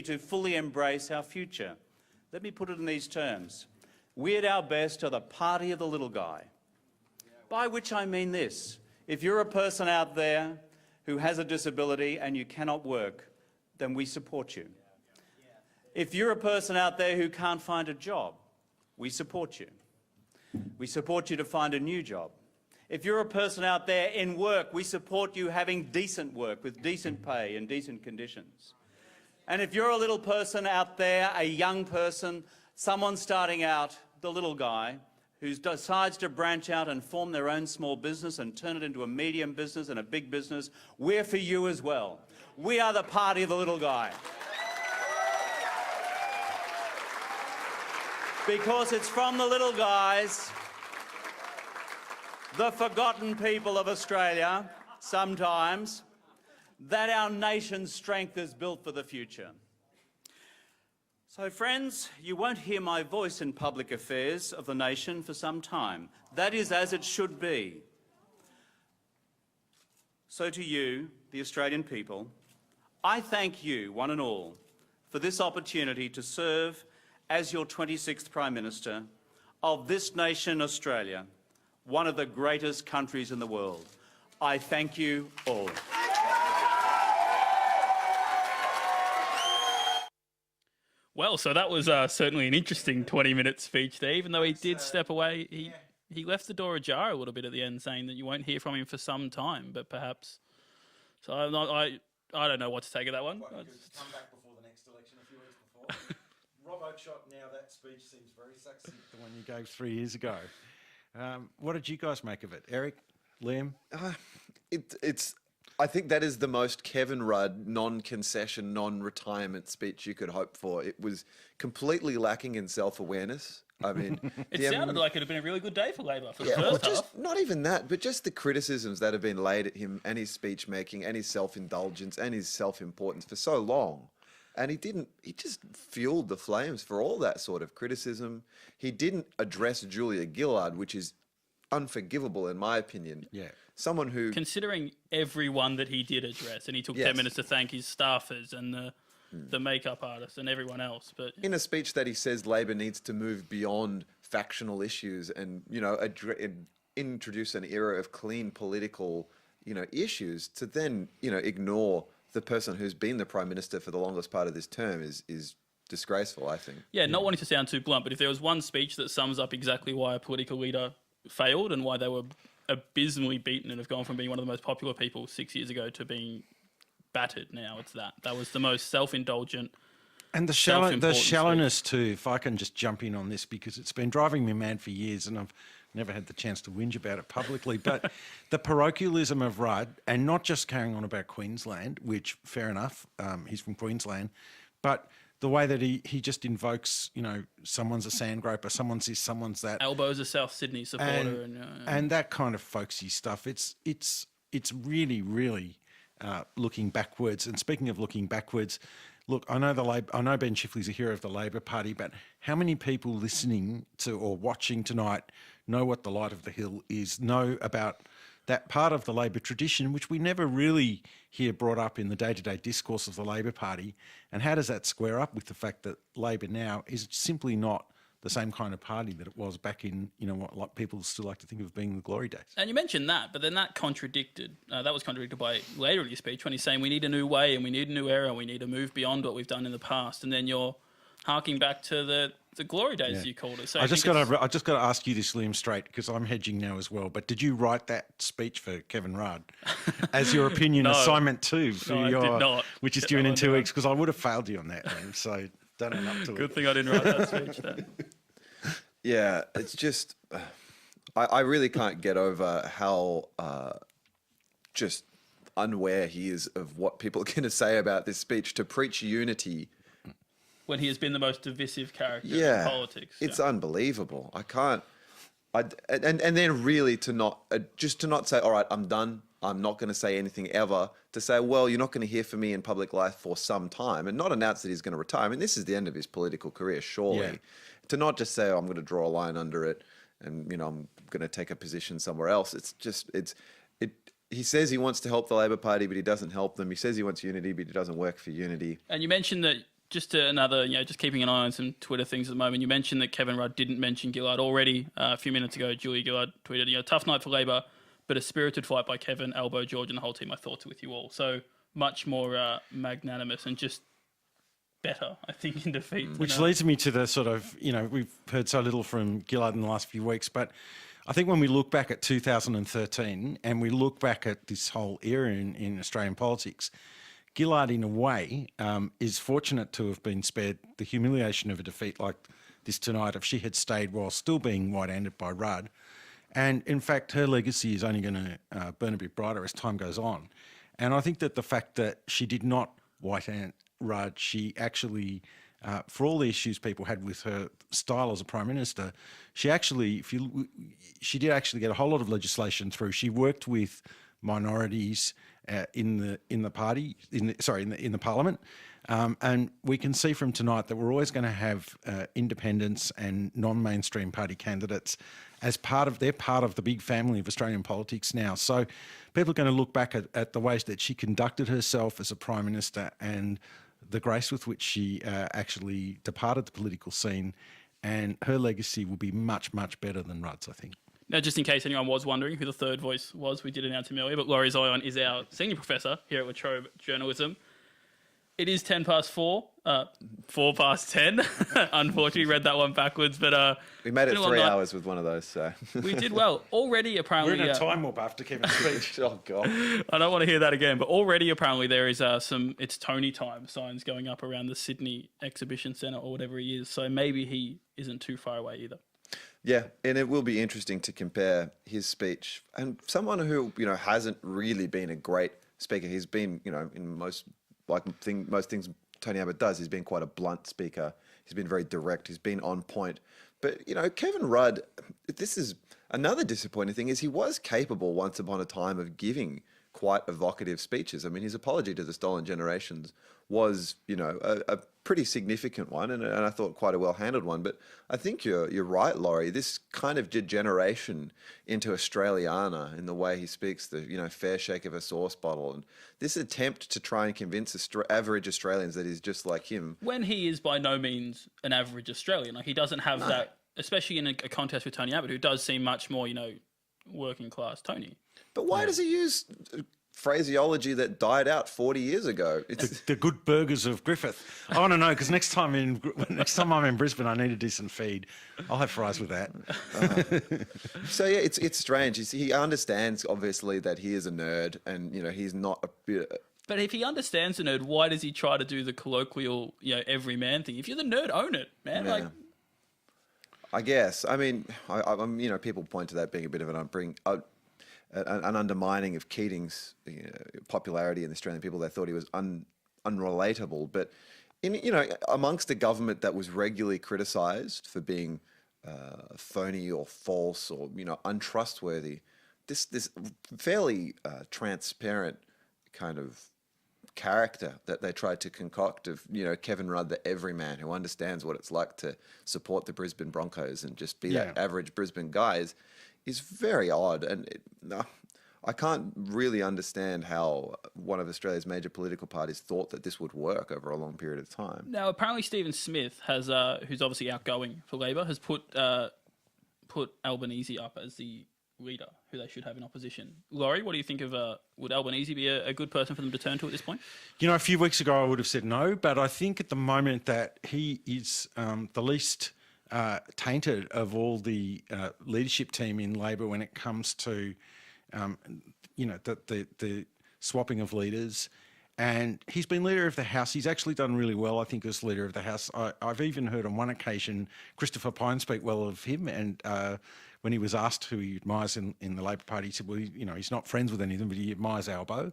to fully embrace our future. Let me put it in these terms. We at our best are the party of the little guy. By which I mean this. If you're a person out there who has a disability and you cannot work, then we support you. If you're a person out there who can't find a job, we support you. We support you to find a new job. If you're a person out there in work, we support you having decent work with decent pay and decent conditions. And if you're a little person out there, a young person, someone starting out, the little guy, who decides to branch out and form their own small business and turn it into a medium business and a big business, we're for you as well. We are the party of the little guy. Because it's from the little guys, the forgotten people of Australia, sometimes, that our nation's strength is built for the future. So, friends, you won't hear my voice in public affairs of the nation for some time. That is as it should be. So to you, the Australian people, I thank you, one and all, for this opportunity to serve as your 26th Prime Minister of this nation, Australia, one of the greatest countries in the world. I thank you all. Well, so that was certainly an interesting 20-minute speech there. Even though he did step away, he left the door ajar a little bit at the end, saying that you won't hear from him for some time, but perhaps. So I don't know what to take of that one. Quite good to come back before the next election a few weeks before. Rob Oakeshott, now that speech seems very succinct. The one you gave 3 years ago. What did you guys make of it? Eric, Liam? I think that is the most Kevin Rudd non-concession, non-retirement speech you could hope for. It was completely lacking in self-awareness. I mean, it sounded like it had been a really good day for Labor for the first half. Not even that, but just the criticisms that have been laid at him and his speech making and his self-indulgence and his self-importance for so long. And he just fueled the flames for all that sort of criticism. He didn't address Julia Gillard, which is unforgivable in my opinion. Yeah. Someone who... Considering everyone that he did address, and he took 10 minutes to thank his staffers and the makeup artist and everyone else. But in a speech that he says Labor needs to move beyond factional issues and, introduce an era of clean political, issues, to then, ignore the person who's been the Prime Minister for the longest part of this term is disgraceful, I think. Yeah, not wanting to sound too blunt, but if there was one speech that sums up exactly why a political leader failed and why they were abysmally beaten and have gone from being one of the most popular people 6 years ago to being battered now, it's that. That was the most self-indulgent, and the shallowness speech too, if I can just jump in on this, because it's been driving me mad for years and I've never had the chance to whinge about it publicly, but the parochialism of Rudd, and not just carrying on about Queensland, which, fair enough, he's from Queensland, but the way that he just invokes, someone's a sand groper, someone's this, someone's that. Elbows a South Sydney supporter. And that kind of folksy stuff. It's really, really looking backwards. And speaking of looking backwards, look, I know Ben Chifley's a hero of the Labor Party, but how many people listening to or watching tonight know what the Light of the Hill is, know about that part of the Labor tradition, which we never really hear brought up in the day-to-day discourse of the Labor Party? And how does that square up with the fact that Labor now is simply not the same kind of party that it was back in, what people still like to think of being the glory days? And you mentioned that, but then that was contradicted by later in your speech when he's saying we need a new way and we need a new era, we need to move beyond what we've done in the past. And then you're harking back to the glory days, you called it. So I just got to ask you this, Liam, straight, because I'm hedging now as well. But did you write that speech for Kevin Rudd as your opinion assignment too? I did not. Which is due in 2 weeks, because I would have failed you on that, Liam. So don't own up to it. Good thing I didn't write that speech then. Yeah, it's just I really can't get over how just unaware he is of what people are going to say about this speech. To preach unity when he has been the most divisive character in politics. It's unbelievable. I can't. And then really to not say, all right, I'm done. I'm not going to say anything ever. To say, well, you're not going to hear from me in public life for some time, and not announce that he's going to retire. I mean, this is the end of his political career, surely. Yeah. To not just say, oh, I'm going to draw a line under it, and I'm going to take a position somewhere else. He says he wants to help the Labor Party, but he doesn't help them. He says he wants unity, but he doesn't work for unity. And you mentioned that just another, just keeping an eye on some Twitter things at the moment. You mentioned that Kevin Rudd didn't mention Gillard already. A few minutes ago, Julia Gillard tweeted, tough night for Labor, but a spirited fight by Kevin, Albo, George, and the whole team. My thoughts are with you all. So much more magnanimous and just better, I think, in defeat. Which leads me to the sort of, we've heard so little from Gillard in the last few weeks, but I think when we look back at 2013 and we look back at this whole era in Australian politics, Gillard, in a way, is fortunate to have been spared the humiliation of a defeat like this tonight if she had stayed while still being white-handed by Rudd. And, in fact, her legacy is only going to burn a bit brighter as time goes on. And I think that the fact that she did not white-hand Rudd, she actually, for all the issues people had with her style as a Prime Minister, she actually, she did actually get a whole lot of legislation through. She worked with minorities in the party, in the Parliament, and we can see from tonight that we're always going to have independents and non-mainstream party candidates as they're part of the big family of Australian politics now. So people are going to look back at the ways that she conducted herself as a Prime Minister and the grace with which she actually departed the political scene, and her legacy will be much, much better than Rudd's, I think. Now, just in case anyone was wondering who the third voice was, we did announce him earlier, but Laurie Zion is our senior professor here at La Trobe Journalism. It is 4 past 10. Unfortunately, read that one backwards, but we made it 3 hours with one of those, so we did well. Already, apparently, we're in a time warp after Kevin's speech. Oh god, I don't want to hear that again. But already, apparently, there is some "It's Tony time" signs going up around the Sydney Exhibition Centre or whatever he is. So maybe he isn't too far away either. Yeah, and it will be interesting to compare his speech and someone who hasn't really been a great speaker. He's been in most things Tony Abbott does. He's been quite a blunt speaker. He's been very direct. He's been on point. But Kevin Rudd, this is another disappointing thing, is he was capable once upon a time of giving quite evocative speeches. I mean, his apology to the Stolen Generations was, a pretty significant one, and I thought quite a well-handled one. But I think you're right, Laurie. This kind of degeneration into Australiana in the way he speaks, the fair shake of a sauce bottle, and this attempt to try and convince average Australians that he's just like him. When he is by no means an average Australian, like he doesn't have that, especially in a contest with Tony Abbott, who does seem much more, working class Tony. But why does he use phraseology that died out 40 years ago? It's the good burgers of Griffith. I want to know, because next time I'm in Brisbane, I need a decent feed. I'll have fries with that. So yeah, it's strange. He understands obviously that he is a nerd, and he's not a bit. But if he understands the nerd, why does he try to do the colloquial, everyman thing? If you're the nerd, own it, man. Yeah. I guess. I mean, people point to that being a bit of an undermining of Keating's popularity in the Australian people. They thought he was unrelatable. But amongst a government that was regularly criticised for being phony or false or untrustworthy, this fairly transparent kind of character that they tried to concoct of Kevin Rudd, the everyman who understands what it's like to support the Brisbane Broncos and just be that average Brisbane guy is very odd, and I can't really understand how one of Australia's major political parties thought that this would work over a long period of time. Now, apparently Stephen Smith has, who's obviously outgoing for Labor, has put Albanese up as the leader who they should have in opposition. Laurie, what do you think of, would Albanese be a good person for them to turn to at this point? A few weeks ago I would have said no, but I think at the moment that he is the least tainted of all the leadership team in Labor when it comes to, the swapping of leaders. And he's been leader of the House. He's actually done really well, I think, as leader of the House. I've even heard on one occasion Christopher Pyne speak well of him, and when he was asked who he admires in the Labor Party, he said, well, he's not friends with any of them, but he admires Albo.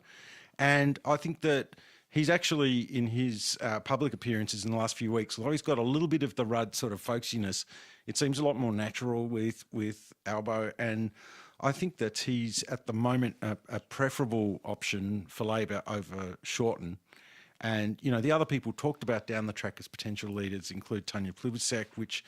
And I think that he's actually, in his public appearances in the last few weeks, although he's got a little bit of the Rudd sort of folksiness, it seems a lot more natural with Albo. And I think that he's, at the moment, a preferable option for Labor over Shorten. And, the other people talked about down the track as potential leaders include Tanya Plibersek, which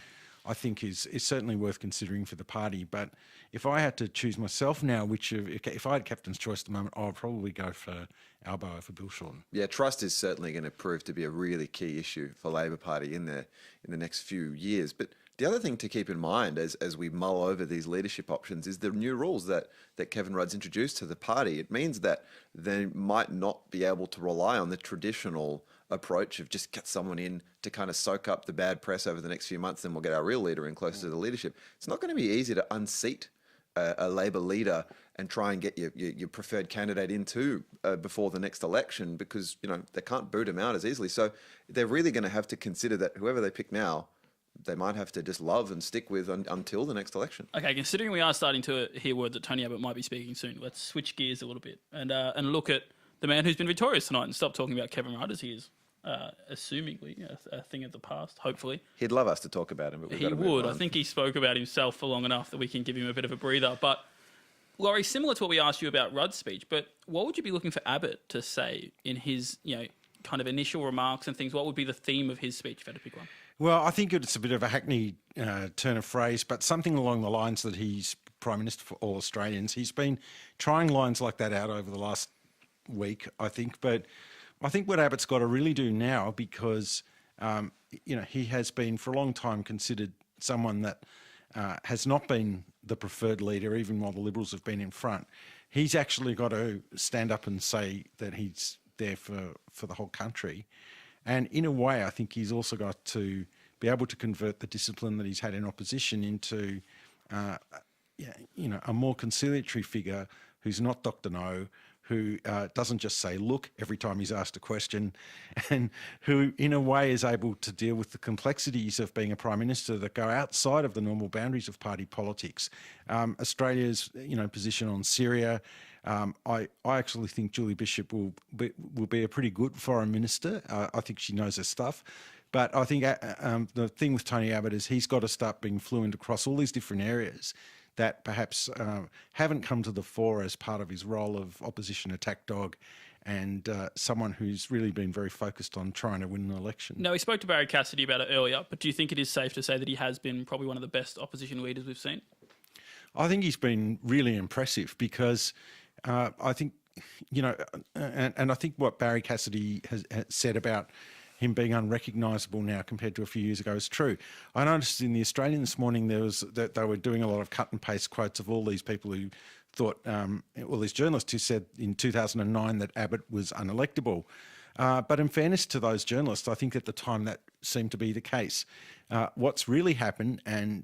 I think is certainly worth considering for the party. But if I had to choose myself now, if I had captain's choice at the moment, I would probably go for Albo over Bill Shorten. Yeah, trust is certainly going to prove to be a really key issue for Labor Party in the next few years. But the other thing to keep in mind as we mull over these leadership options is the new rules that Kevin Rudd's introduced to the party. It means that they might not be able to rely on the traditional approach of just get someone in to kind of soak up the bad press over the next few months, then we'll get our real leader in closer to the leadership. It's not going to be easy to unseat a Labor leader and try and get your preferred candidate into before the next election, because they can't boot him out as easily. So they're really going to have to consider that whoever they pick now, they might have to just love and stick with until the next election. Okay, considering we are starting to hear word that Tony Abbott might be speaking soon, let's switch gears a little bit and look at the man who's been victorious tonight and stop talking about Kevin Rudd as he is assumingly a thing of the past, hopefully. He'd love us to talk about him, but He would. I think he spoke about himself for long enough that we can give him a bit of a breather. But, Laurie, similar to what we asked you about Rudd's speech, but what would you be looking for Abbott to say in his, kind of initial remarks and things? What would be the theme of his speech, if you had to pick one? Well, I think it's a bit of a hackneyed turn of phrase, but something along the lines that he's Prime Minister for all Australians. He's been trying lines like that out over the last week, I think. But I think what Abbott's got to really do now, because, he has been for a long time considered someone that has not been the preferred leader, even while the Liberals have been in front. He's actually got to stand up and say that he's there for the whole country. And in a way, I think he's also got to be able to convert the discipline that he's had in opposition into, a more conciliatory figure who's not Dr. No, who doesn't just say, look, every time he's asked a question, and who, in a way, is able to deal with the complexities of being a Prime Minister that go outside of the normal boundaries of party politics. Australia's, position on Syria, I actually think Julie Bishop will be a pretty good foreign minister. I think she knows her stuff. But I think the thing with Tony Abbott is he's got to start being fluent across all these different areas that perhaps haven't come to the fore as part of his role of opposition attack dog and someone who's really been very focused on trying to win an election. No, we spoke to Barry Cassidy about it earlier, but do you think it is safe to say that he has been probably one of the best opposition leaders we've seen? I think he's been really impressive because I think, and I think what Barry Cassidy has said about him being unrecognisable now compared to a few years ago is true. I noticed in The Australian this morning that they were doing a lot of cut and paste quotes of all these people who thought, these journalists who said in 2009 that Abbott was unelectable. But in fairness to those journalists, I think at the time that seemed to be the case. What's really happened, and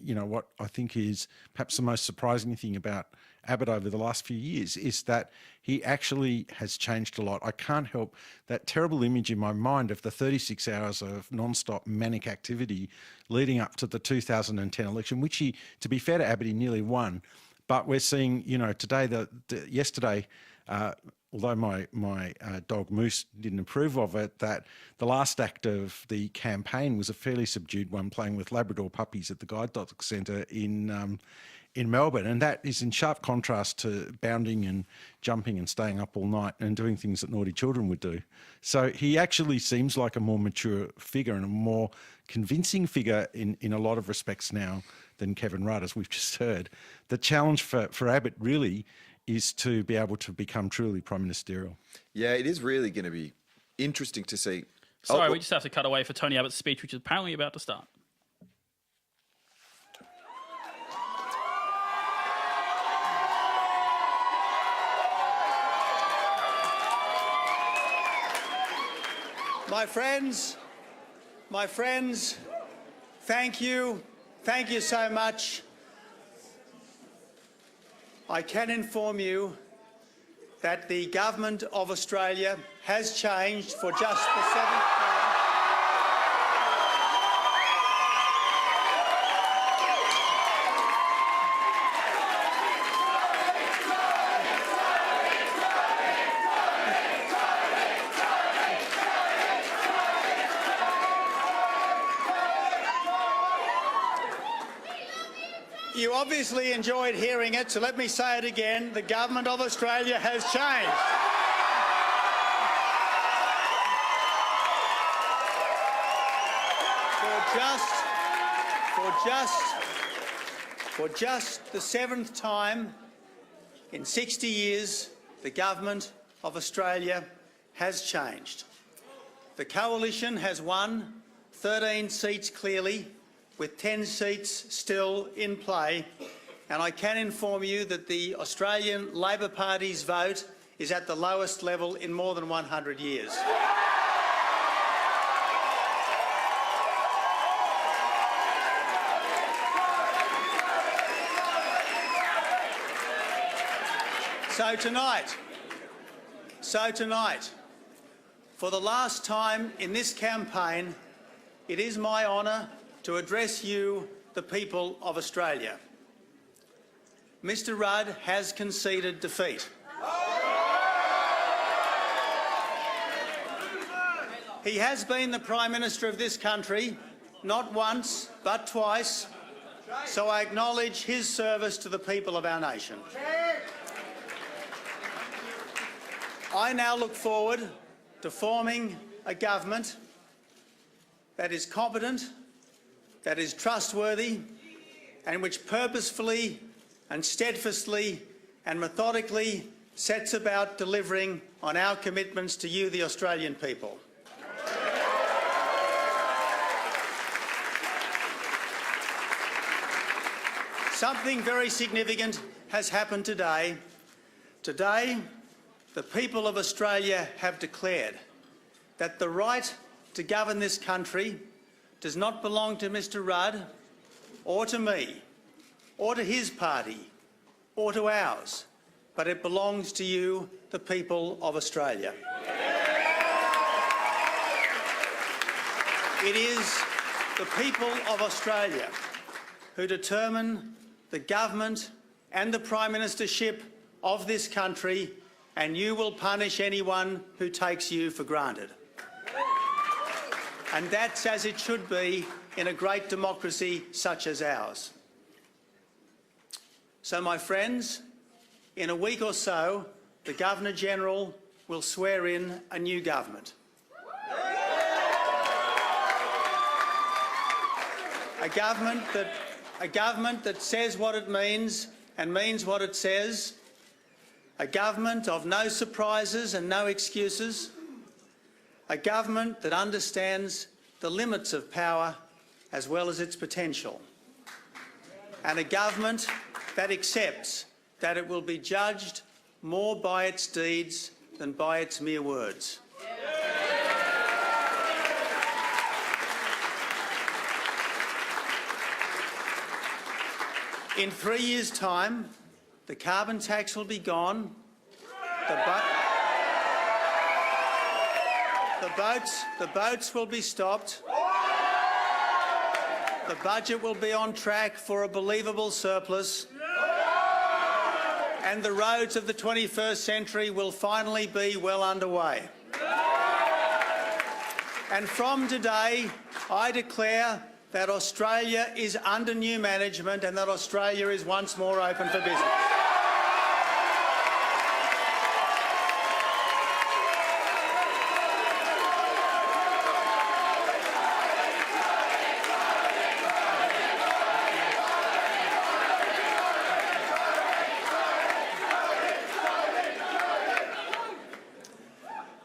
what I think is perhaps the most surprising thing about Abbott over the last few years, is that he actually has changed a lot. I can't help that terrible image in my mind of the 36 hours of non-stop manic activity leading up to the 2010 election, which he, to be fair to Abbott, he nearly won. But we're seeing, today, yesterday, although my dog Moose didn't approve of it, that the last act of the campaign was a fairly subdued one, playing with Labrador puppies at the Guide Dog Centre in Melbourne. And that is in sharp contrast to bounding and jumping and staying up all night and doing things that naughty children would do. So he actually seems like a more mature figure and a more convincing figure in a lot of respects now than Kevin Rudd, as we've just heard. The challenge for Abbott really is to be able to become truly prime ministerial. Yeah, it is really going to be interesting to see. Sorry, we just have to cut away for Tony Abbott's speech, which is apparently about to start. My friends, thank you so much. I can inform you that the Government of Australia has changed for just the seventh time. You obviously enjoyed hearing it, so let me say it again. The Government of Australia has changed. For just the 7th time in 60 years, the government of Australia has changed. The coalition has won 13 seats clearly, with 10 seats still in play, and I can inform you that the Australian Labor Party's vote is at the lowest level in more than 100 years. So tonight, for the last time in this campaign, it is my honour to address you, the people of Australia. Mr Rudd has conceded defeat. He has been the Prime Minister of this country, not once but twice, so I acknowledge his service to the people of our nation. I now look forward to forming a government that is competent, that is trustworthy, and which purposefully and steadfastly and methodically sets about delivering on our commitments to you, the Australian people. Something very significant has happened today. Today, the people of Australia have declared that the right to govern this country does not belong to Mr Rudd or to me or to his party or to ours, but it belongs to you, the people of Australia. It is the people of Australia who determine the government and the Prime Ministership of this country, and you will punish anyone who takes you for granted. And that's as it should be in a great democracy such as ours. So, my friends, in a week or so, the Governor-General will swear in a new government. A government that says what it means and means what it says. A government of no surprises and no excuses. A government that understands the limits of power as well as its potential. And a government that accepts that it will be judged more by its deeds than by its mere words. In 3 years' time, the carbon tax will be gone, the boats will be stopped, the budget will be on track for a believable surplus, and the roads of the 21st century will finally be well underway. And from today, I declare that Australia is under new management and that Australia is once more open for business.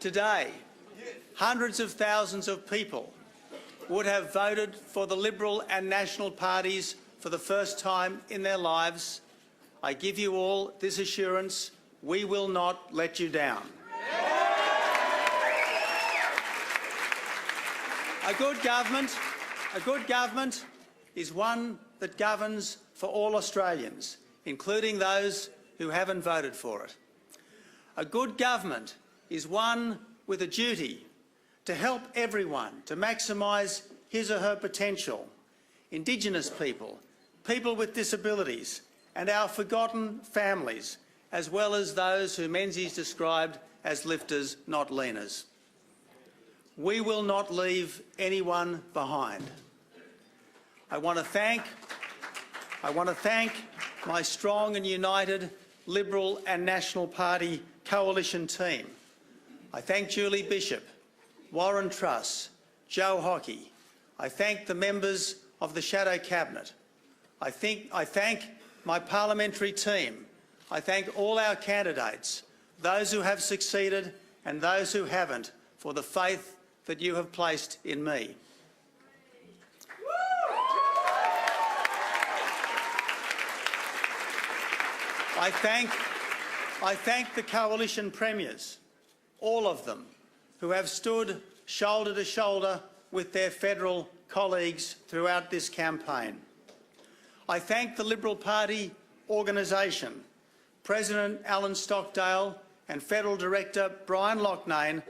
Today, hundreds of thousands of people would have voted for the Liberal and National parties for the first time in their lives. I give you all this assurance: we will not let you down. A good government is one that governs for all Australians, including those who haven't voted for it. A good government is one with a duty to help everyone to maximise his or her potential. Indigenous people, people with disabilities, and our forgotten families, as well as those who Menzies described as lifters, not leaners. We will not leave anyone behind. I want to thank my strong and united Liberal and National Party coalition team. I thank Julie Bishop, Warren Truss, Joe Hockey. I thank the members of the Shadow Cabinet. I thank my parliamentary team. I thank all our candidates, those who have succeeded and those who haven't, for the faith that you have placed in me. I thank the coalition premiers, all of them, who have stood shoulder to shoulder with their federal colleagues throughout this campaign. I thank the Liberal Party organisation, President Alan Stockdale and Federal Director Brian Loughnane.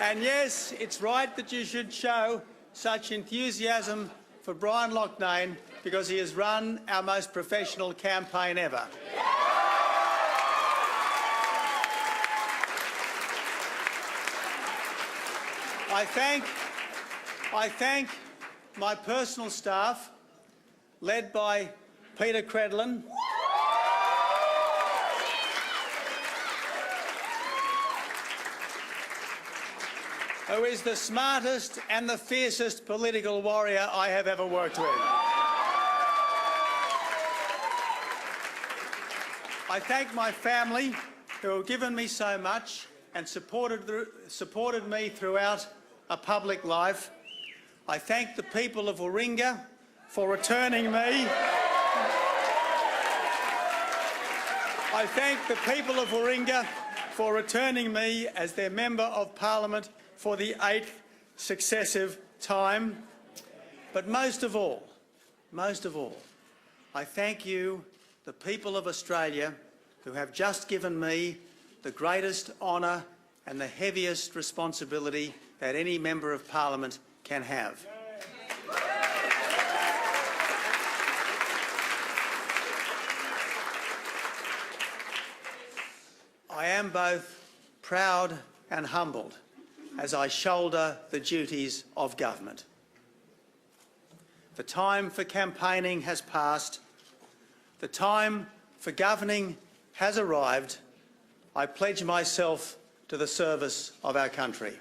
And yes, it's right that you should show such enthusiasm for Brian Loughnane because he has run our most professional campaign ever. I thank my personal staff, led by Peter Credlin, who is the smartest and the fiercest political warrior I have ever worked with. I thank my family, who have given me so much and supported me throughout a public life. I thank the people of Warringah for returning me. I thank the people of Warringah for returning me as their Member of Parliament for the 8th successive time. But most of all, I thank you, the people of Australia, who have just given me the greatest honour and the heaviest responsibility that any Member of Parliament can have. I am both proud and humbled as I shoulder the duties of government. The time for campaigning has passed. The time for governing has arrived. I pledge myself to the service of our country.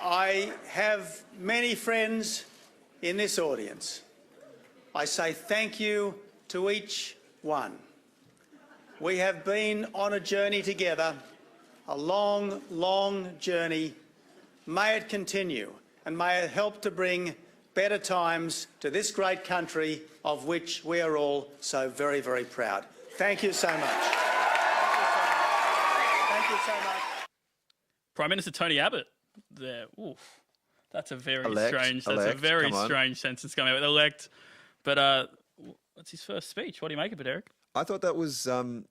I have many friends in this audience. I say thank you to each one. We have been on a journey together, a long, long journey. May it continue, and may it help to bring better times to this great country of which we are all so very, very proud. Thank you so much. Thank you so much. Prime Minister Tony Abbott there. Oof. That's a very strange sentence coming out. Elect. But what's his first speech? What do you make of it, Eric? I thought that was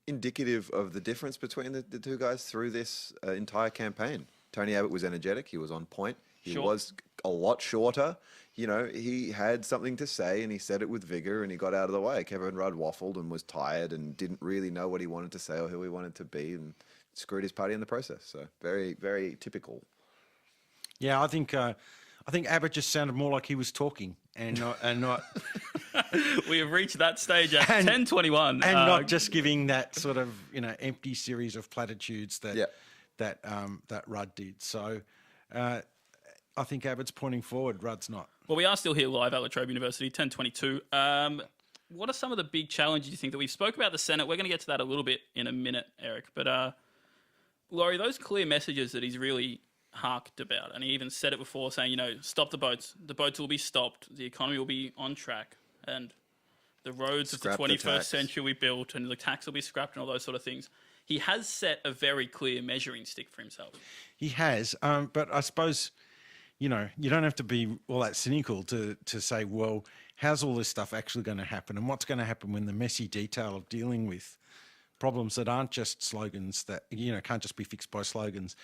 indicative of the difference between the two guys through this entire campaign. Tony Abbott was energetic. He was on point. He was a lot shorter. You know, he had something to say and he said it with vigour and he got out of the way. Kevin Rudd waffled and was tired and didn't really know what he wanted to say or who he wanted to be and screwed his party in the process. So very, very typical. Yeah, I think Abbott just sounded more like he was talking and not. We have reached that stage at 10:21, and not just giving that sort of empty series of platitudes that Rudd did. So I think Abbott's pointing forward. Rudd's not. Well, we are still here live at La Trobe University, 10:22. What are some of the big challenges you think that we've spoke about the Senate? We're going to get to that a little bit in a minute, Eric. But Laurie, those clear messages that he's really harked about, and he even said it before, saying, stop the boats will be stopped, the economy will be on track, and the roads of the 21st century we built, and the tax will be scrapped, and all those sort of things. He has set a very clear measuring stick for himself. He has, but I suppose you don't have to be all that cynical to say, well, how's all this stuff actually going to happen, and what's going to happen when the messy detail of dealing with problems that aren't just slogans, that can't just be fixed by slogans,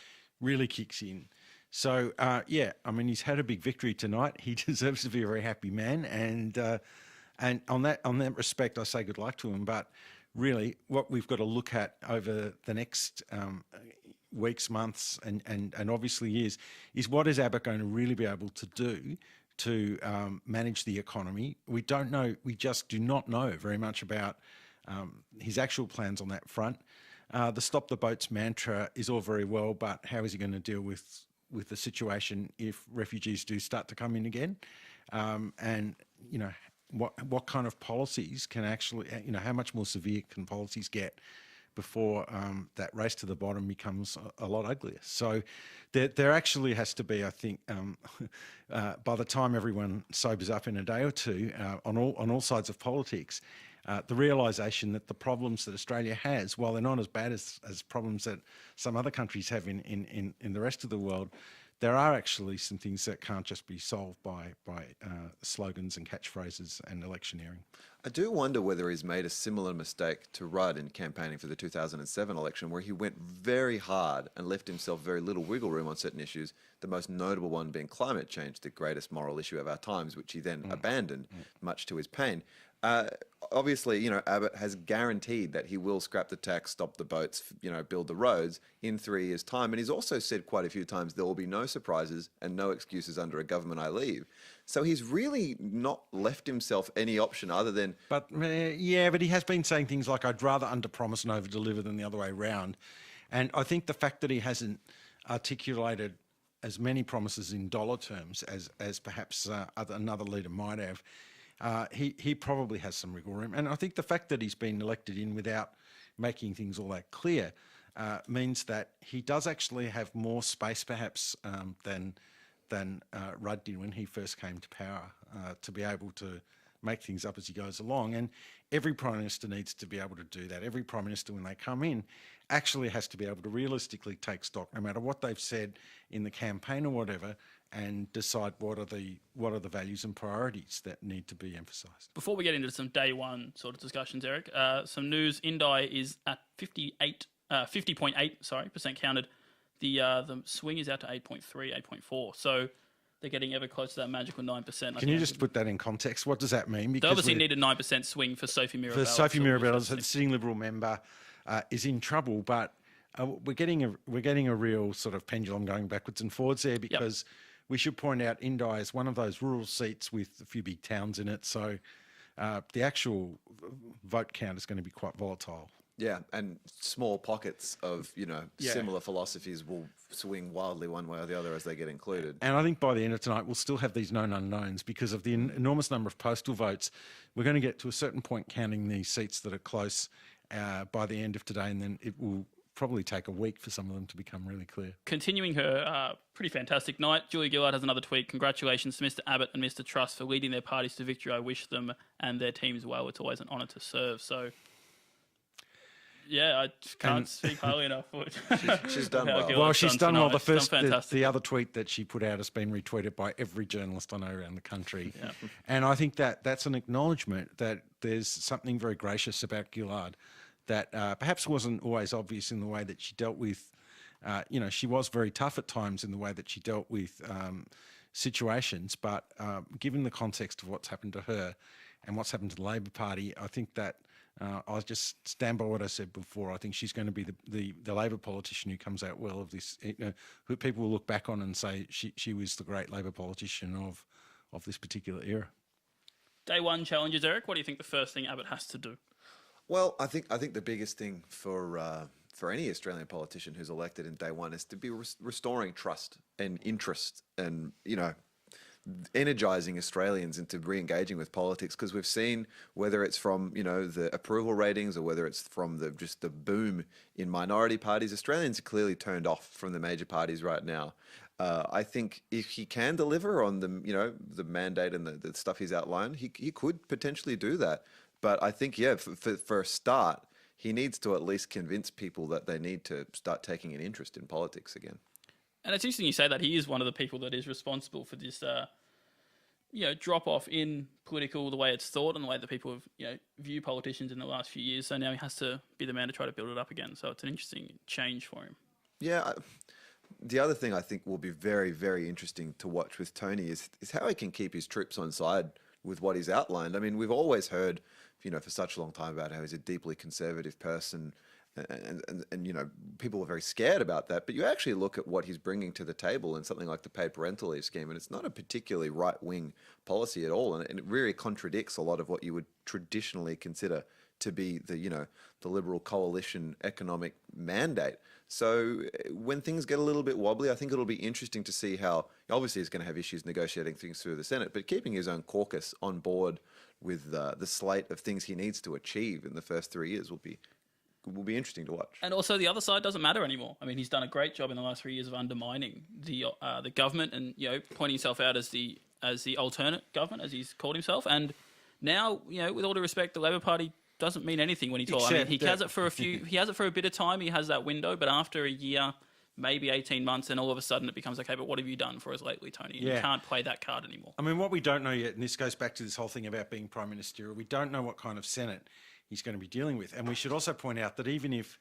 really kicks in. So, he's had a big victory tonight. He deserves to be a very happy man. And And on that respect, I say good luck to him. But really, what we've got to look at over the next weeks, months, and obviously years, is what is Abbott going to really be able to do to manage the economy? We don't know. We just do not know very much about his actual plans on that front. The stop the boats mantra is all very well, but how is he going to deal with the situation if refugees do start to come in again? And what kind of policies can actually, how much more severe can policies get before that race to the bottom becomes a lot uglier? So there actually has to be, I think, by the time everyone sobers up in a day or two on all sides of politics, the realisation that the problems that Australia has, while they're not as bad as problems that some other countries have in the rest of the world, there are actually some things that can't just be solved by slogans and catchphrases and electioneering. I do wonder whether he's made a similar mistake to Rudd in campaigning for the 2007 election, where he went very hard and left himself very little wiggle room on certain issues, the most notable one being climate change, the greatest moral issue of our times, which he then abandoned, much to his pain. Obviously, Abbott has guaranteed that he will scrap the tax, stop the boats, build the roads in 3 years' time. And he's also said quite a few times there will be no surprises and no excuses under a government I leave. So he's really not left himself any option other than... But he has been saying things like, I'd rather under-promise and over-deliver than the other way around. And I think the fact that he hasn't articulated as many promises in dollar terms as perhaps another leader might have, he probably has some wriggle room. And I think the fact that he's been elected in without making things all that clear means that he does actually have more space perhaps than Rudd did when he first came to power to be able to make things up as he goes along. And every Prime Minister needs to be able to do that. Every Prime Minister, when they come in, actually has to be able to realistically take stock, no matter what they've said in the campaign or whatever, and decide what are the values and priorities that need to be emphasised. Before we get into some day one sort of discussions, Eric, some news. Indi is at 50.8% counted. The swing is out to 8.3, 8.4. So they're getting ever closer to that magical 9%. Can you just put that in context? What does that mean? Because they obviously need a 9% swing for Sophie Mirabel. For Sophie Mirabel, the sitting Liberal member, is in trouble, but we're getting a real sort of pendulum going backwards and forwards there, because we should point out Indi is one of those rural seats with a few big towns in it, so the actual vote count is going to be quite volatile. Yeah, and small pockets of, similar philosophies will swing wildly one way or the other as they get included. And I think by the end of tonight, we'll still have these known unknowns because of the enormous number of postal votes. We're going to get to a certain point counting the seats that are close by the end of today, and then it will probably take a week for some of them to become really clear. Continuing her pretty fantastic night, Julia Gillard has another tweet. Congratulations to Mr. Abbott and Mr. Truss for leading their parties to victory. I wish them and their teams well. It's always an honour to serve. So... yeah, I can't speak highly enough. She's done well. Well, she's done well. The other tweet that she put out has been retweeted by every journalist I know around the country. Yeah. And I think that's an acknowledgement that there's something very gracious about Gillard that perhaps wasn't always obvious in the way that she dealt with, she was very tough at times in the way that she dealt with situations, but given the context of what's happened to her and what's happened to the Labor Party, I think that I'll just stand by what I said before. I think she's going to be the Labor politician who comes out well of this, who people will look back on and say she was the great Labor politician of this particular era. Day one challenges, Eric. What do you think the first thing Abbott has to do? Well, I think the biggest thing for any Australian politician who's elected in day one is to be restoring trust and interest and, energising Australians into re-engaging with politics, because we've seen, whether it's from the approval ratings or whether it's from the boom in minority parties, Australians are clearly turned off from the major parties right now. I think if he can deliver on the mandate and the stuff he's outlined, he could potentially do that. But I think for a start, he needs to at least convince people that they need to start taking an interest in politics again. And it's interesting you say that. He is one of the people that is responsible for this, drop off in the way it's thought and the way that people have, view politicians in the last few years. So now he has to be the man to try to build it up again. So it's an interesting change for him. Yeah. The other thing I think will be very, very interesting to watch with Tony is how he can keep his troops on side with what he's outlined. I mean, we've always heard, for such a long time about how he's a deeply conservative person, and people were very scared about that. But you actually look at what he's bringing to the table in something like the paid parental leave scheme, and it's not a particularly right-wing policy at all, and it really contradicts a lot of what you would traditionally consider to be the Liberal coalition economic mandate. So when things get a little bit wobbly, I think it'll be interesting to see how, obviously he's going to have issues negotiating things through the Senate, but keeping his own caucus on board with the slate of things he needs to achieve in the first 3 years will be interesting to watch. And also, the other side doesn't matter anymore. I mean, he's done a great job in the last 3 years of undermining the government and pointing himself out as the alternate government, as he's called himself. And now, with all due respect, the Labor Party doesn't mean anything when he talks. I mean, he has it for he has it for a bit of time. He has that window, but after a year, maybe 18 months, and all of a sudden it becomes okay. But what have you done for us lately, Tony? And you can't play that card anymore. I mean, what we don't know yet, and this goes back to this whole thing about being prime ministerial, we don't know what kind of Senate he's going to be dealing with. And we should also point out that even if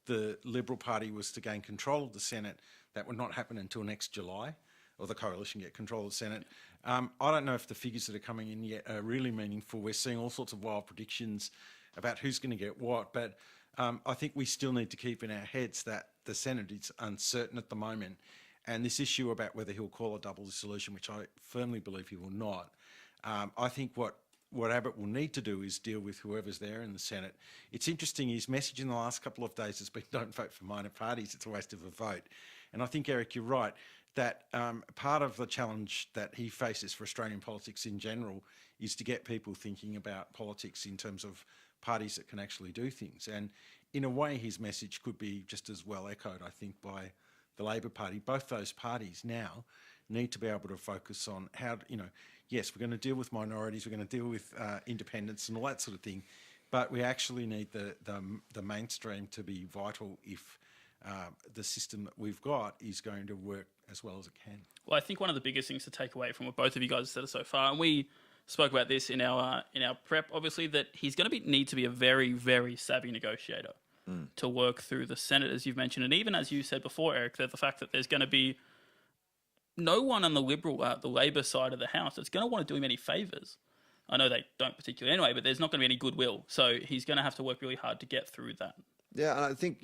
the Liberal Party was to gain control of the Senate, that would not happen until next July, or the coalition get control of the Senate. I don't know if the figures that are coming in yet are really meaningful. We're seeing all sorts of wild predictions about who's going to get what, but I think we still need to keep in our heads that the Senate is uncertain at the moment, and this issue about whether he'll call a double dissolution, which I firmly believe he will not. I think what Abbott will need to do is deal with whoever's there in the Senate. It's interesting, his message in the last couple of days has been don't vote for minor parties, it's a waste of a vote. And I think, Eric, you're right, that part of the challenge that he faces for Australian politics in general is to get people thinking about politics in terms of parties that can actually do things. And in a way, his message could be just as well echoed, I think, by the Labor Party. Both those parties now need to be able to focus on how, yes, we're going to deal with minorities, we're going to deal with independents and all that sort of thing, but we actually need the mainstream to be vital if the system that we've got is going to work as well as it can. Well, I think one of the biggest things to take away from what both of you guys have said so far, and we spoke about this in our prep, obviously, that he's going to need to be a very, very savvy negotiator to work through the Senate, as you've mentioned, and even as you said before, Eric, that the fact that there's going to be no one on the the Labor side of the House that's going to want to do him any favours. I know they don't particularly anyway, but there's not going to be any goodwill. So he's going to have to work really hard to get through that. Yeah, and I think,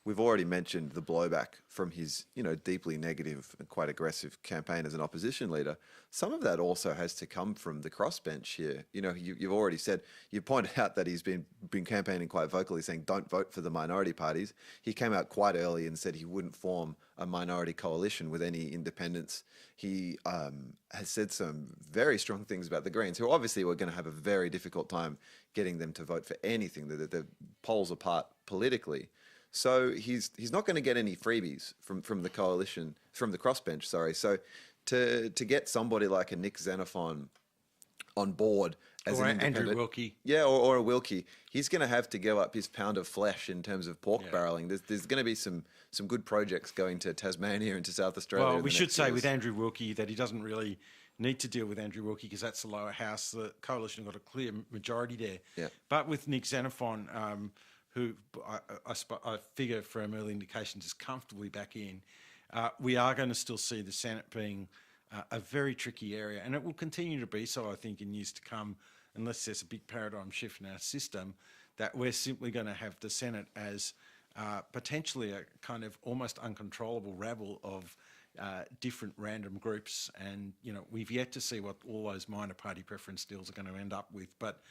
we've already mentioned the blowback from his, deeply negative and quite aggressive campaign as an opposition leader. Some of that also has to come from the crossbench here. You've already said, you pointed out that he's been campaigning quite vocally saying don't vote for the minority parties. He came out quite early and said he wouldn't form a minority coalition with any independents. He has said some very strong things about the Greens, who obviously were going to have a very difficult time getting them to vote for anything. The polls apart politically. So he's not going to get any freebies from the coalition, from the crossbench, sorry. So to get somebody like a Nick Xenophon on board as or an independent... Andrew Wilkie. Yeah, or a Wilkie. He's going to have to give up his pound of flesh in terms of pork barrelling. There's going to be some good projects going to Tasmania and to South Australia. Well, we should say with Andrew Wilkie that he doesn't really need to deal with Andrew Wilkie because that's the lower house. The coalition got a clear majority there. Yeah. But with Nick Xenophon, who I figure from early indications is comfortably back in, we are going to still see the Senate being a very tricky area, and it will continue to be so, I think, in years to come, unless there's a big paradigm shift in our system, that we're simply going to have the Senate as potentially a kind of almost uncontrollable rabble of different random groups, and we've yet to see what all those minor party preference deals are going to end up with. But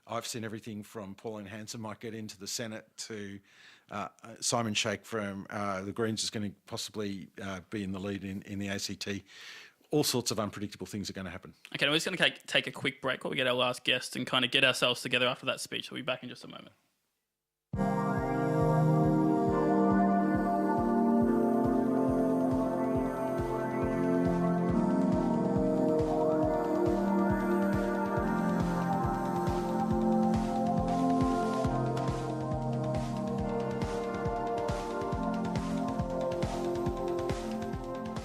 I've seen everything from Pauline Hanson might get into the Senate to Simon Sheikh from the Greens is going to possibly be in the lead in the ACT. All sorts of unpredictable things are going to happen. Okay, we're just going to take a quick break while we get our last guest and kind of get ourselves together after that speech. We'll be back in just a moment.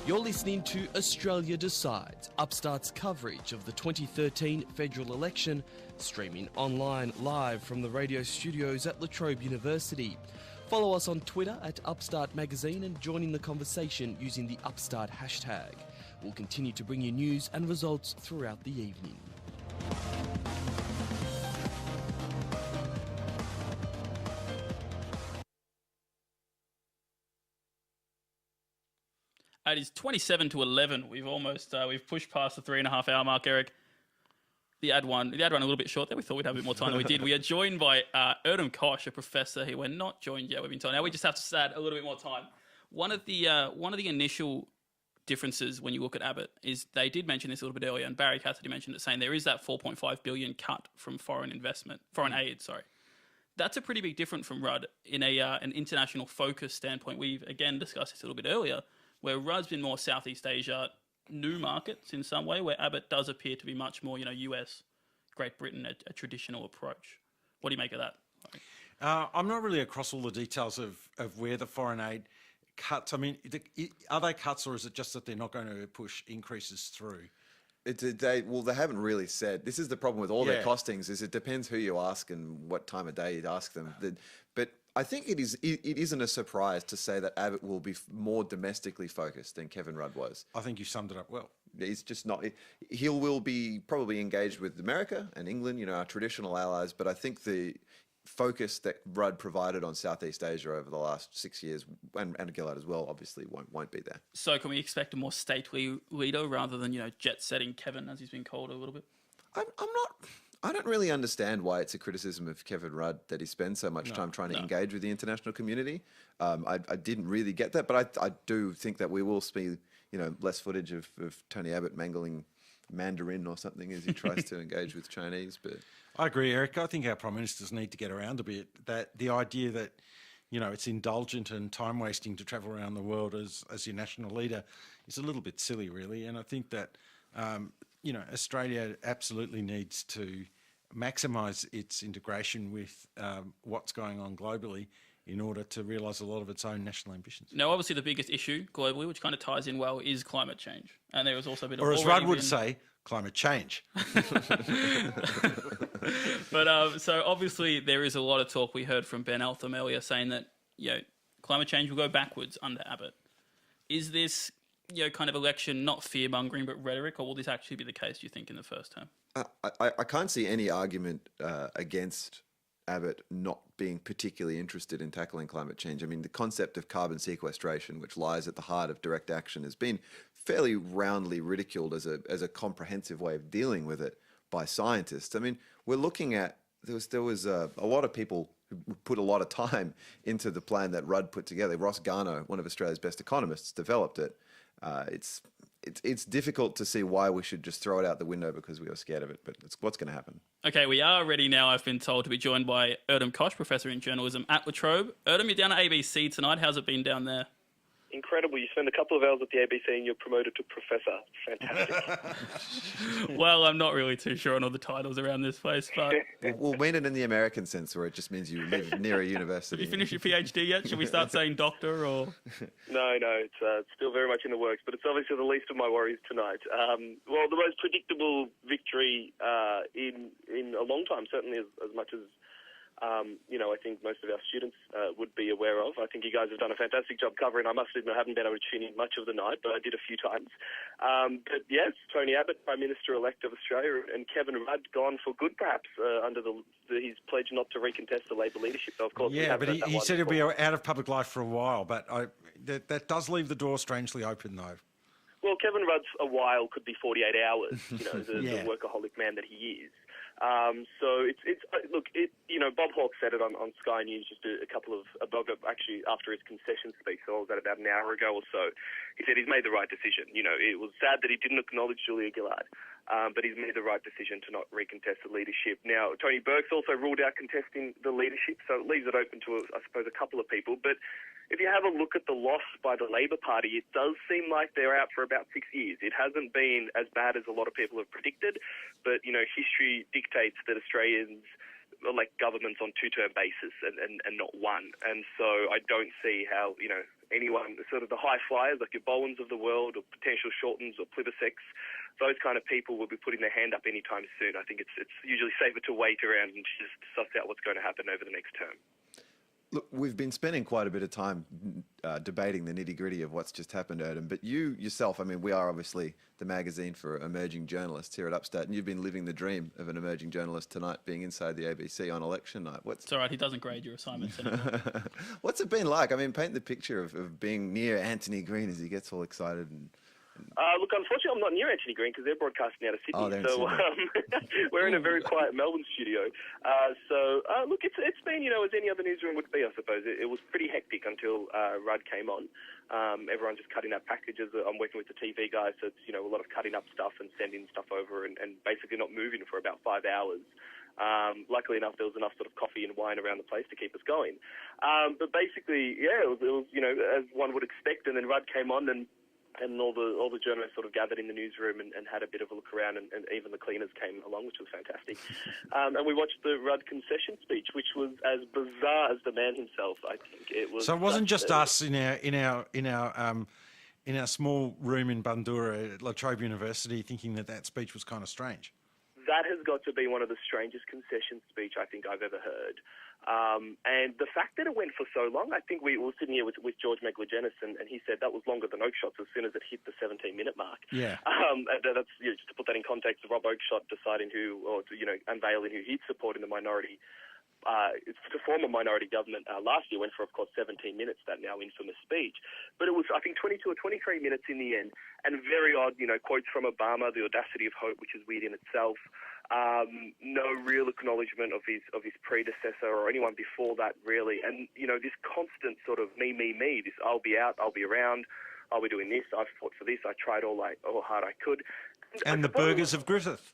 You're listening to Australia Decides, Upstart's coverage of the 2013 federal election, streaming online live from the radio studios at La Trobe University. Follow us on Twitter at Upstart Magazine and join in the conversation using the Upstart hashtag. We'll continue to bring you news and results throughout the evening. It is 27-11. We've almost we've pushed past the 3.5 hour mark, Eric. The ad run a little bit short there. We thought we'd have a bit more time than we did. We are joined by Erdem Koch, a professor here. We're not joined yet. We've been told. Now we just have to add a little bit more time. One of the initial differences when you look at Abbott is they did mention this a little bit earlier, and Barry Cassidy mentioned it, saying there is that 4.5 billion cut from foreign aid. Sorry, that's a pretty big difference from Rudd in an international focus standpoint. We've again discussed this a little bit earlier, where Rudd's been more Southeast Asia, new markets in some way, where Abbott does appear to be much more, US, Great Britain, a traditional approach. What do you make of that? I'm not really across all the details of where the foreign aid cuts. I mean, are they cuts, or is it just that they're not going to push increases through? They haven't really said. This is the problem with all their costings, is it depends who you ask and what time of day you'd ask them. But I think it isn't a surprise to say that Abbott will be more domestically focused than Kevin Rudd was. I think you summed it up well. He's just not. He will be probably engaged with America and England, our traditional allies. But I think the focus that Rudd provided on Southeast Asia over the last 6 years, and Gillard as well, obviously won't be there. So can we expect a more stately leader rather than jet-setting Kevin, as he's been called a little bit? I don't really understand why it's a criticism of Kevin Rudd that he spends so much time trying to engage with the international community. I didn't really get that, but I do think that we will see, less footage of Tony Abbott mangling Mandarin or something as he tries to engage with Chinese. But I agree, Eric. I think our prime ministers need to get around a bit. That the idea that it's indulgent and time wasting to travel around the world as your national leader is a little bit silly, really. And I think that Australia absolutely needs to maximise its integration with what's going on globally in order to realise a lot of its own national ambitions. Now, obviously, the biggest issue globally, which kind of ties in well, is climate change. And there was also a bit of... Or as Rudd would say, climate change. But so obviously there is a lot of talk. We heard from Ben Eltham earlier saying that climate change will go backwards under Abbott. Is this kind of election not fear mongering but rhetoric, or will this actually be the case, do you think, in the first term? I can't see any argument against Abbott not being particularly interested in tackling climate change. I mean, the concept of carbon sequestration, which lies at the heart of direct action, has been fairly roundly ridiculed as a comprehensive way of dealing with it by scientists. I mean, we're looking at there was a lot of people who put a lot of time into the plan that Rudd put together. Ross Garnaut, one of Australia's best economists, developed it. It's difficult to see why we should just throw it out the window because we are scared of it, but it's what's going to happen. Okay, we are ready now, I've been told, to be joined by Erdem Koch, Professor in Journalism at La Trobe. Erdem, you're down at ABC tonight. How's it been down there? Incredible. You spend a couple of hours at the ABC and you're promoted to professor. Fantastic. Well, I'm not really too sure on all the titles around this place, but... We'll mean it in the American sense, where it just means you live near a university. Have you finished your PhD yet? Should we start saying doctor, or...? No, it's still very much in the works, but it's obviously the least of my worries tonight. Well, the most predictable victory in a long time, certainly as much as I think most of our students would be aware of. I think you guys have done a fantastic job covering. I must admit I haven't been able to tune in much of the night, but I did a few times. But yes, Tony Abbott, Prime Minister-elect of Australia, and Kevin Rudd gone for good, perhaps, under his pledge not to recontest the Labor leadership. So, of course, yeah, but he said he'll be out of public life for a while, but that does leave the door strangely open, though. Well, Kevin Rudd's a while could be 48 hours, the workaholic man that he is. So Bob Hawke said it on Sky News just a couple of, actually after his concession speech, so I was at about an hour ago or so. He said he's made the right decision. It was sad that he didn't acknowledge Julia Gillard, but he's made the right decision to not recontest the leadership. Now, Tony Burke's also ruled out contesting the leadership, so it leaves it open to, I suppose, a couple of people. But if you have a look at the loss by the Labor Party, it does seem like they're out for about 6 years. It hasn't been as bad as a lot of people have predicted, but, history dictates that Australians elect governments on two-term basis and not one. And so I don't see how, anyone, sort of the high flyers, like your Bowens of the world or potential Shortens or Plibersecs, those kind of people will be putting their hand up anytime soon. I think it's usually safer to wait around and just suss out what's going to happen over the next term. Look, we've been spending quite a bit of time debating the nitty-gritty of what's just happened, Erdem. But you yourself, I mean, we are obviously the magazine for emerging journalists here at Upstart, and you've been living the dream of an emerging journalist tonight, being inside the ABC on election night. It's all right. He doesn't grade your assignments anymore. What's it been like? I mean, paint the picture of being near Anthony Green as he gets all excited and Look, unfortunately, I'm not near Anthony Green because they're broadcasting out of Sydney. Oh, they're in so Sydney. we're in a very quiet Melbourne studio. Look, it's been, as any other newsroom would be, I suppose. It was pretty hectic until Rudd came on. Everyone just cutting up packages. I'm working with the TV guys, so it's, a lot of cutting up stuff and sending stuff over and basically not moving for about 5 hours. Luckily enough, there was enough sort of coffee and wine around the place to keep us going. But basically, yeah, it was as one would expect. And then Rudd came on and all the journalists sort of gathered in the newsroom and had a bit of a look around, and even the cleaners came along, which was fantastic. And we watched the Rudd concession speech, which was as bizarre as the man himself. I think it was. So it wasn't just us in our small room in Bundoora at La Trobe University thinking that speech was kind of strange. That has got to be one of the strangest concession speech I think I've ever heard. And the fact that it went for so long, I think we were sitting here with George Megalogenis, and he said that was longer than Oakeshott as soon as it hit the 17-minute mark. Yeah. And that's, just to put that in context, Rob Oakeshott deciding unveiling who he'd support in the minority, to form a minority government last year went for, of course, 17 minutes, that now infamous speech. But it was, I think, 22 or 23 minutes in the end, and very odd, quotes from Obama, the audacity of hope, which is weird in itself. No real acknowledgement of his predecessor or anyone before that, really. And, this constant sort of me, this I'll be out, I'll be around, I'll be doing this, I've fought for this, I tried all hard I could. And the burgers of Griffith.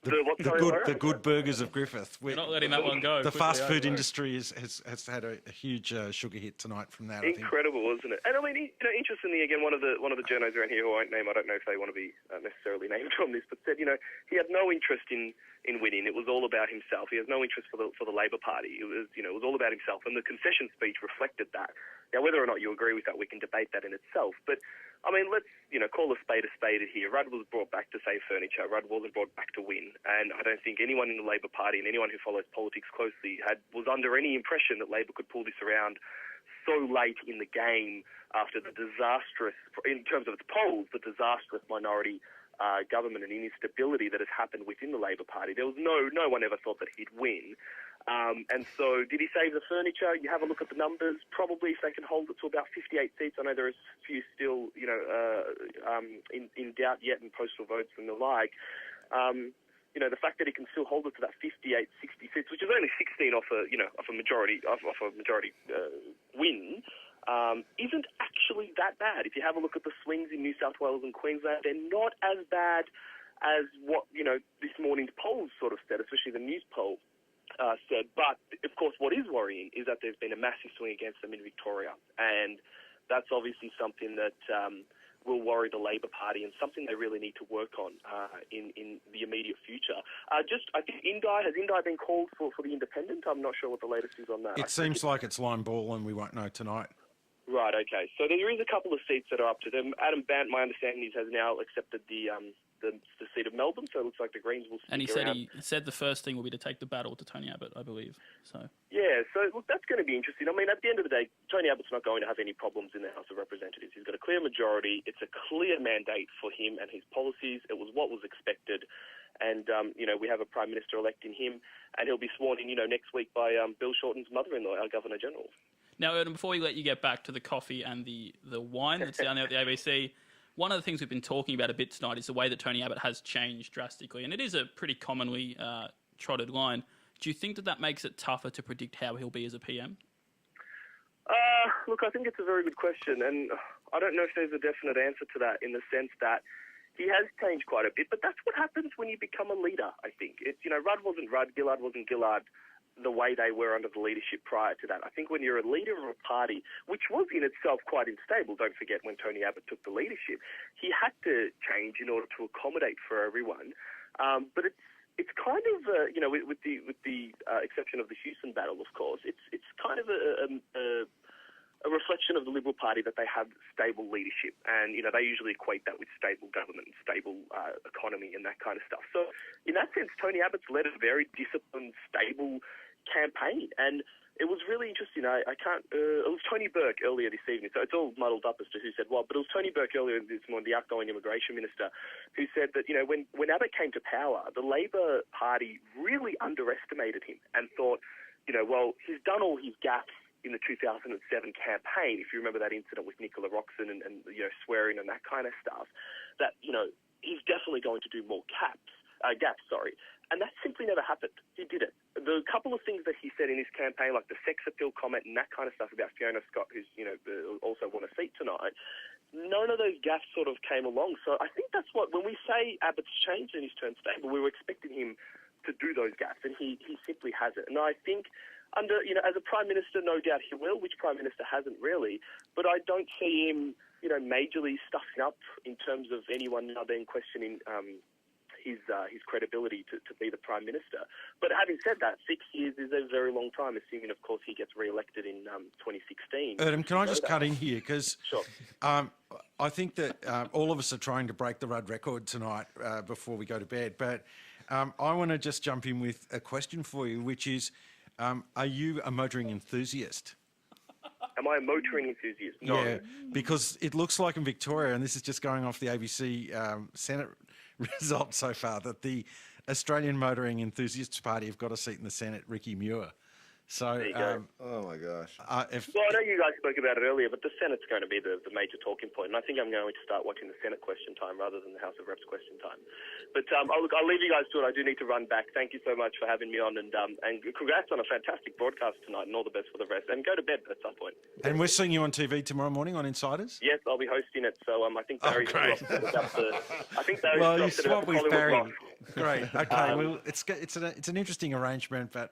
The good burgers of Griffith. You're not letting that one go. The fast food industry has had a huge sugar hit tonight from that. Incredible, isn't it? And I mean, interestingly, again, one of the journos around here who I won't name, I don't know if they want to be necessarily named from this, but said, he had no interest in winning. It was all about himself. He has no interest for the Labor Party. It was all about himself, and the concession speech reflected that. Now, whether or not you agree with that, we can debate that in itself. But I mean, let's call a spade here. Rudd was brought back to save furniture. Rudd wasn't brought back to win. And I don't think anyone in the Labor Party and anyone who follows politics closely was under any impression that Labor could pull this around so late in the game after the disastrous, in terms of its polls, the disastrous minority government and instability that has happened within the Labor Party. There was no one ever thought that he'd win. And so did he save the furniture? You have a look at the numbers. Probably if they can hold it to about 58 seats. I know there are a few still, in doubt yet in postal votes and the like. The fact that he can still hold it to that 58, 60 seats, which is only 16 off a majority win, isn't actually that bad. If you have a look at the swings in New South Wales and Queensland, they're not as bad as what this morning's polls sort of said, especially the news poll said. But of course, what is worrying is that there's been a massive swing against them in Victoria, and that's obviously something that will worry the Labor Party and something they really need to work on in the immediate future. I think has Indi been called for the independent? I'm not sure what the latest is on that. It seems like it's line ball, and we won't know tonight. Right, okay. So there is a couple of seats that are up to them. Adam Bant, my understanding is, has now accepted the seat of Melbourne, so it looks like the Greens will stick And he around. said the first thing will be to take the battle to Tony Abbott, I believe. So yeah, so look, that's going to be interesting. I mean, at the end of the day, Tony Abbott's not going to have any problems in the House of Representatives. He's got a clear majority. It's a clear mandate for him and his policies. It was what was expected. And, we have a Prime Minister-elect in him, and he'll be sworn in, next week by Bill Shorten's mother-in-law, our Governor-General. now, Erdem, before we let you get back to the coffee and the wine that's down there at the ABC, one of the things we've been talking about a bit tonight is the way that Tony Abbott has changed drastically, and it is a pretty commonly trotted line. Do you think that makes it tougher to predict how he'll be as a PM? Look, I think it's a very good question, and I don't know if there's a definite answer to that in the sense that he has changed quite a bit, but that's what happens when you become a leader, I think. It's, Rudd wasn't Rudd, Gillard wasn't Gillard the way they were under the leadership prior to that. I think when you're a leader of a party, which was in itself quite unstable, don't forget when Tony Abbott took the leadership, he had to change in order to accommodate for everyone. But it's kind of, with the exception of the Houston battle, of course, it's kind of a reflection of the Liberal Party that they have stable leadership, and they usually equate that with stable government, stable economy, and that kind of stuff. So, in that sense, Tony Abbott's led a very disciplined, stable campaign, and it was really interesting I can't. It was Tony Burke earlier this evening, so it's all muddled up as to who said what. But it was Tony Burke earlier this morning, the outgoing immigration minister, who said that when Abbott came to power, the Labor Party really underestimated him and thought, well, he's done all his gaffes in the 2007 campaign. If you remember that incident with Nicola Roxon and swearing and that kind of stuff, that he's definitely going to do more gaps. And that simply never happened. He did it. The couple of things that he said in his campaign, like the sex appeal comment and that kind of stuff about Fiona Scott, who's also won a seat tonight, none of those gaffes sort of came along. So I think that's what, when we say Abbott's changed and he's turned stable, we were expecting him to do those gaffes, and he simply hasn't. And I think under, as a Prime Minister, no doubt he will. Which Prime Minister hasn't really? But I don't see him, majorly stuffing up in terms of anyone now then questioning his credibility to be the Prime Minister. But having said that, 6 years is a very long time, assuming, of course, he gets re-elected in 2016. Erdem, can I just cut in here? Because sure. I think that all of us are trying to break the Rudd record tonight before we go to bed. But I want to just jump in with a question for you, which is, are you a motoring enthusiast? Am I a motoring enthusiast? No. Yeah, because it looks like in Victoria, and this is just going off the ABC Senate results so far, that the Australian Motoring Enthusiasts Party have got a seat in the Senate, Ricky Muir. So, oh my gosh. Well, I know you guys spoke about it earlier, but the Senate's going to be the major talking point, and I think I'm going to start watching the Senate question time rather than the House of Reps question time. But I'll leave you guys to it. I do need to run back. Thank you so much for having me on, and congrats on a fantastic broadcast tonight, and all the best for the rest. And go to bed at some point. And we're seeing you on TV tomorrow morning on Insiders? Yes, I'll be hosting it. So I think Barry's great. about the. I think Barry's Well, you about swap the with Collingwood Barry. Rock. Great. Okay. Well, it's an interesting arrangement, but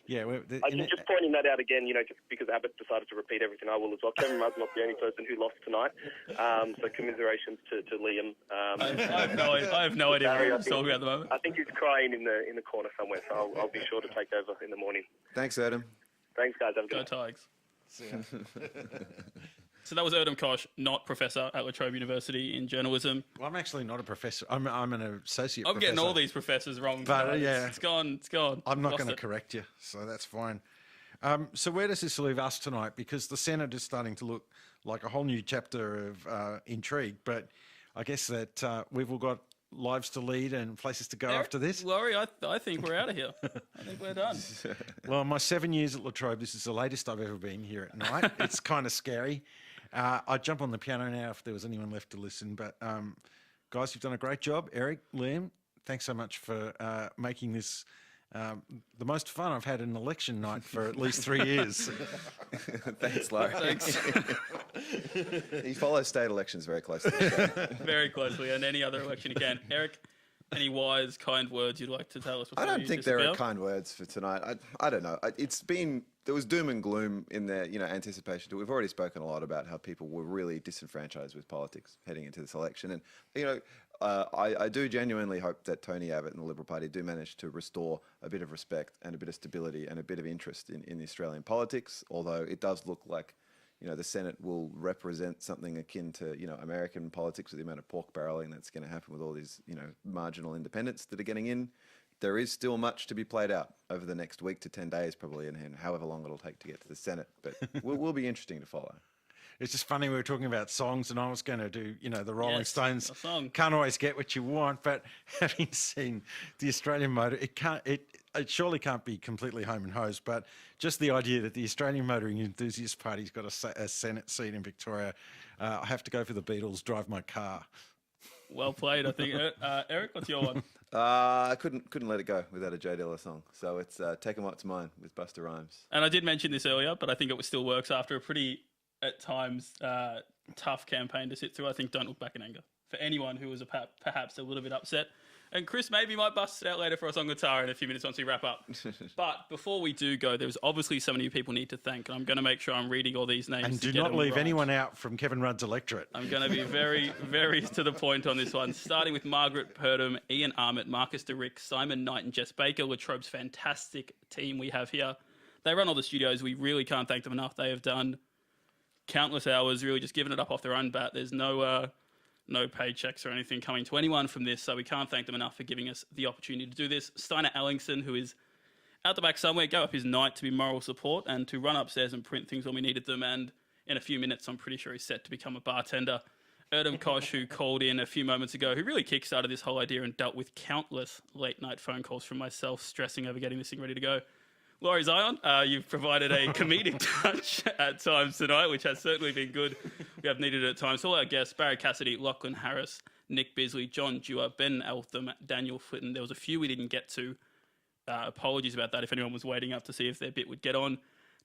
yeah. I'm just pointing that out again, just because Abbott decided to repeat everything, I will as well. Kevin Rudd's not the only person who lost tonight, so commiserations to Liam. I have no idea what he's talking about at the moment. I think he's crying in the corner somewhere, so I'll be sure to take over in the morning. Thanks, Erdem. Thanks, guys. Have a Go good night. Tigers. So that was Erdem Koch, not professor at La Trobe University in journalism. Well, I'm actually not a professor. I'm an associate I'm professor. getting all these professors wrong. But, yeah. It's gone. I'm not going to correct you, so that's fine. So where does this leave us tonight? Because the Senate is starting to look like a whole new chapter of intrigue, but I guess that we've all got lives to lead and places to go after this. Laurie, I think we're out of here. I think we're done. Well, my 7 years at La Trobe, this is the latest I've ever been here at night. It's kind of scary. I'd jump on the piano now if there was anyone left to listen. But guys, you've done a great job. Eric, Liam, thanks so much for making this the most fun I've had an election night for at least 3 years. Thanks, Larry. Thanks. He follows state elections very closely. Very closely, and any other election you can. Eric, any wise, kind words you'd like to tell us? I don't think there are kind words for tonight. I don't know. There was doom and gloom in the anticipation. We've already spoken a lot about how people were really disenfranchised with politics heading into this election, and I do genuinely hope that Tony Abbott and the Liberal Party do manage to restore a bit of respect and a bit of stability and a bit of interest in the Australian politics. Although it does look like the Senate will represent something akin to American politics with the amount of pork barreling that's going to happen with all these marginal independents that are getting in. There is still much to be played out over the next week to 10 days probably, and however long it'll take to get to the Senate. But will be interesting to follow. It's just funny, we were talking about songs, and I was going to do, the Rolling Stones. A song. Can't always get what you want, but having seen the Australian motor, it surely can't be completely home and hose. But just the idea that the Australian Motoring Enthusiast Party's got a Senate seat in Victoria, I have to go for the Beatles, Drive My Car. Well played, I think. Eric, what's your one? I couldn't let it go without a Joe Dilla song. So it's Taking What's Mine with Busta Rhymes. And I did mention this earlier, but I think it still works after a pretty, at times, tough campaign to sit through. I think Don't Look Back in Anger for anyone who was perhaps a little bit upset. And Chris maybe might bust it out later for us on guitar in a few minutes once we wrap up. But before we do go, there's obviously so many people need to thank, and I'm going to make sure I'm reading all these names. And to do get not them leave right. anyone out from Kevin Rudd's electorate. I'm going to be very, very to the point on this one. Starting with Margaret Purdom, Ian Armett, Marcus DeRick, Simon Knight and Jess Baker, La Trobe's fantastic team we have here. They run all the studios. We really can't thank them enough. They have done countless hours, really just giving it up off their own bat. There's no paychecks or anything coming to anyone from this, so we can't thank them enough for giving us the opportunity to do this. Steiner Ellingson, who is out the back somewhere, gave up his night to be moral support and to run upstairs and print things when we needed them. And in a few minutes, I'm pretty sure he's set to become a bartender. Erdem Kosh, who called in a few moments ago, who really kickstarted this whole idea and dealt with countless late-night phone calls from myself, stressing over getting this thing ready to go. Laurie Zion, you've provided a comedic touch at times tonight, which has certainly been good. We have needed it at times. All our guests, Barry Cassidy, Lachlan Harris, Nick Bisley, John Dewar, Ben Eltham, Daniel Flitton. There was a few we didn't get to. Apologies about that if anyone was waiting up to see if their bit would get on.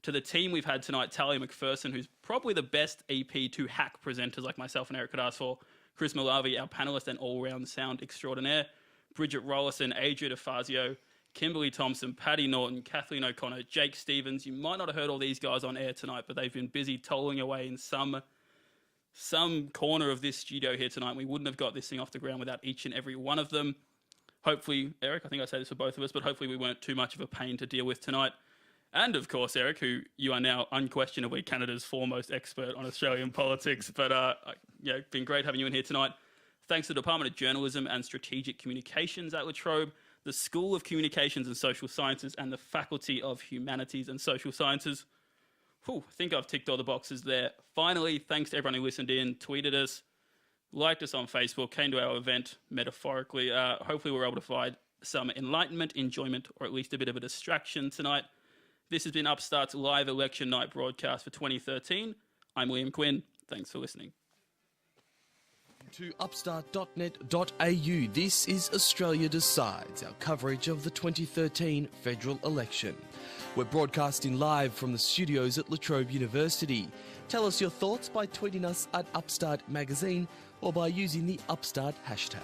To the team we've had tonight, Talia McPherson, who's probably the best EP to hack presenters like myself and Eric could ask for. Chris Malavi, our panellist and all-round sound extraordinaire. Bridget Rollison, Adria DeFazio, Kimberly Thompson, Paddy Norton, Kathleen O'Connor, Jake Stevens. You might not have heard all these guys on air tonight, but they've been busy tolling away in some corner of this studio here tonight. We wouldn't have got this thing off the ground without each and every one of them. Hopefully, Eric, I think I say this for both of us, but hopefully we weren't too much of a pain to deal with tonight. And of course, Eric, who you are now unquestionably Canada's foremost expert on Australian politics. But it's been great having you in here tonight. Thanks to the Department of Journalism and Strategic Communications at La Trobe, the School of Communications and Social Sciences, and the Faculty of Humanities and Social Sciences. I think I've ticked all the boxes there. Finally, thanks to everyone who listened in, tweeted us, liked us on Facebook, came to our event, metaphorically. Hopefully we were able to provide some enlightenment, enjoyment, or at least a bit of a distraction tonight. This has been Upstart's live election night broadcast for 2013. I'm Liam Quinn. Thanks for listening. To upstart.net.au, this is Australia Decides, our coverage of the 2013 federal election. We're broadcasting live from the studios at La Trobe University. Tell us your thoughts by tweeting us at Upstart Magazine or by using the Upstart hashtag.